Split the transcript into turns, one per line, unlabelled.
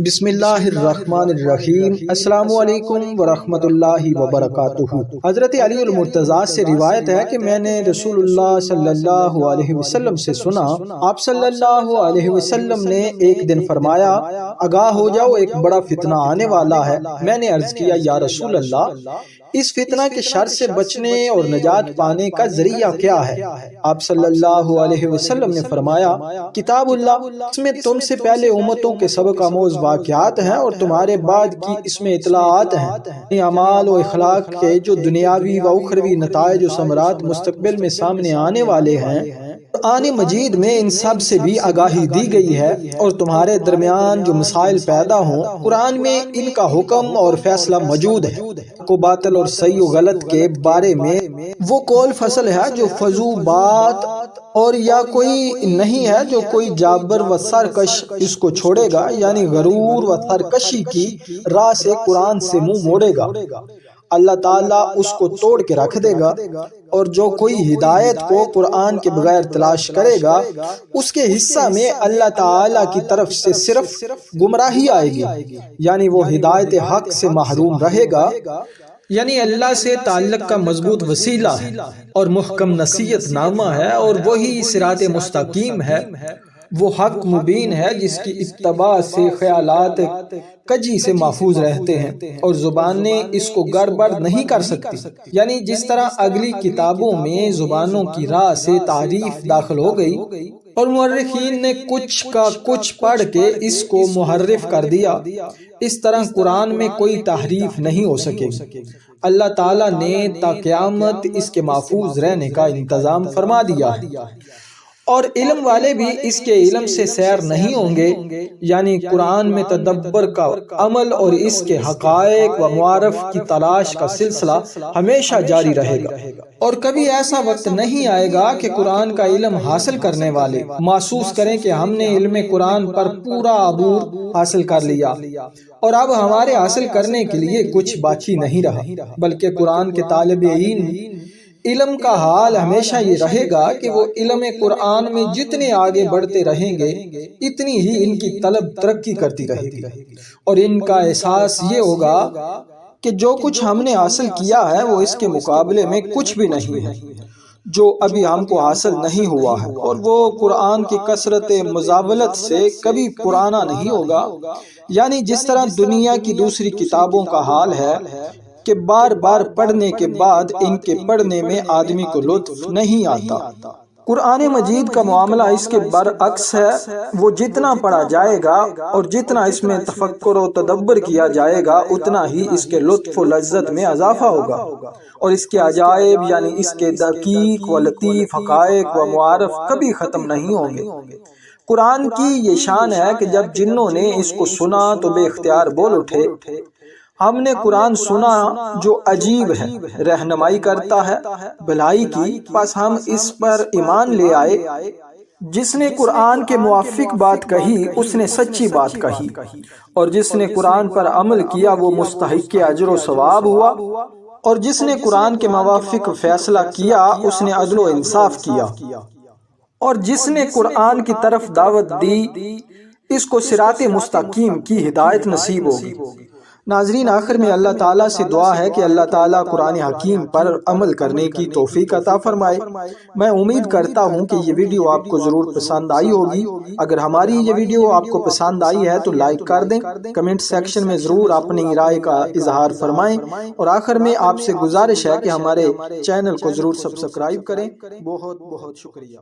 بسم اللہ الرحمن الرحیم۔ السلام علیکم ورحمۃ اللہ وبرکاتہ۔ حضرت علی المرتضیٰ سے روایت ہے کہ میں نے رسول اللہ صلی اللہ علیہ وسلم سے سنا، آپ صلی اللہ علیہ وسلم نے ایک دن فرمایا، آگاہ ہو جاؤ، ایک بڑا فتنہ آنے والا ہے۔ میں نے عرض کیا، یا رسول اللہ، اس فتنہ کے شر سے بچنے اور نجات پانے کا ذریعہ کیا ہے؟ آپ صلی اللہ علیہ وسلم نے فرمایا، کتاب اللہ، اس میں تم سے پہلے امتوں کے سبق آموز واقعات ہیں اور تمہارے بعد کی اس میں اطلاعات ہیں، اعمال و اخلاق کے جو دنیاوی و اخروی نتائج و ثمرات مستقبل میں سامنے آنے والے ہیں۔ قرآن مجید میں ان سب سے بھی آگاہی دی گئی ہے، اور تمہارے درمیان جو مسائل پیدا ہوں، قرآن میں ان کا حکم اور فیصلہ موجود ہے۔ کو باطل اور صحیح و غلط کے بارے میں وہ قول فصل ہے جو فضو بات، اور یا کوئی نہیں ہے جو کوئی جابر و سرکش اس کو چھوڑے گا، یعنی غرور و سرکشی کی راہ سے قرآن سے منہ موڑے گا، اللہ تعالیٰ اس کو توڑ کے رکھ دے گا، اور جو کوئی ہدایت کو قرآن کے بغیر تلاش کرے گا، اس کے حصہ میں اللہ تعالیٰ کی طرف سے صرف گمراہی آئے گی، یعنی وہ ہدایت حق سے محروم رہے گا، یعنی اللہ سے تعلق کا مضبوط وسیلہ ہے اور محکم نصیحت نامہ ہے، اور وہی صراط مستقیم ہے، وہ حق مبین ہے جس کی اتباع سے خیالات کجی سے محفوظ رہتے ہیں اور زبانیں اس کو گڑبڑ نہیں کر سکتی، یعنی جس طرح اگلی کتابوں میں زبانوں کی راہ سے تعریف داخل ہو گئی اور مورخین نے کچھ کا کچھ پڑھ کے اس کو محرف کر دیا، اس طرح قرآن میں کوئی تحریف نہیں ہو سکے گی۔ اللہ تعالیٰ نے تا قیامت اس کے محفوظ رہنے کا انتظام فرما دیا ہے، اور علم والے بھی اس کے علم سے سیر نہیں ہوں گے، یعنی قرآن میں تدبر کا عمل اور اس کے حقائق و معارف کی تلاش کا سلسلہ ہمیشہ جاری رہے گا، اور کبھی ایسا وقت نہیں آئے گا کہ قرآن کا علم حاصل کرنے والے محسوس کریں کہ ہم نے علم قرآن پر پورا عبور حاصل کر لیا اور اب ہمارے حاصل کرنے کے لیے کچھ باقی نہیں رہا، بلکہ قرآن کے طالب علم کا حال ہمیشہ یہ رہے گا کہ وہ علم قرآن میں جتنے آگے بڑھتے رہیں گے، اتنی ہی ان کی طلب ترقی کرتی رہے گی، اور ان کا احساس یہ ہوگا کہ جو کچھ ہم نے حاصل کیا ہے وہ اس کے مقابلے میں کچھ بھی نہیں ہے جو ابھی ہم کو حاصل نہیں ہوا ہے، اور وہ قرآن کی کثرت مزاولت سے کبھی پرانا نہیں ہوگا، یعنی جس طرح دنیا کی دوسری کتابوں کا حال ہے کہ بار بار پڑھنے کے بعد ان کے پڑھنے میں آدمی کو لطف نہیں آتا۔ قرآن مجید کا معاملہ اس کے برعکس ہے، وہ جتنا پڑھا جائے گا اور جتنا اس میں تفکر و تدبر کیا جائے گا، اتنا ہی اس کے لطف و لذت میں اضافہ ہوگا، اور اس کے عجائب یعنی اس کے دقیق و لطیف حقائق و معارف کبھی ختم نہیں ہوں گے۔ قرآن کی یہ شان ہے کہ جب جنوں نے اس کو سنا تو بے اختیار بول اٹھے، ہم نے قرآن سنا جو عجیب ہے، رہنمائی کرتا ہے بھلائی کی، بس ہم اس پر ایمان لے آئے۔ جس نے قرآن کے موافق بات کہی اس نے سچی بات کہی، اور جس نے قرآن پر عمل کیا وہ مستحق اجر و ثواب ہوا، اور جس نے قرآن کے موافق فیصلہ کیا اس نے عدل و انصاف کیا، اور جس نے قرآن کی طرف دعوت دی اس کو صراط مستقیم کی ہدایت نصیب ہوگی۔ ناظرین، آخر میں اللہ تعالیٰ سے دعا ہے کہ اللہ تعالیٰ قرآن حکیم پر عمل کرنے کی توفیق عطا فرمائے۔ میں امید کرتا ہوں کہ یہ ویڈیو آپ کو ضرور پسند آئی ہوگی۔ اگر ہماری یہ ویڈیو آپ کو پسند آئی ہے تو لائک کر دیں، کمنٹ سیکشن میں ضرور اپنی رائے کا اظہار فرمائیں، اور آخر میں آپ سے گزارش ہے کہ ہمارے چینل کو ضرور سبسکرائب کریں۔ بہت بہت شکریہ۔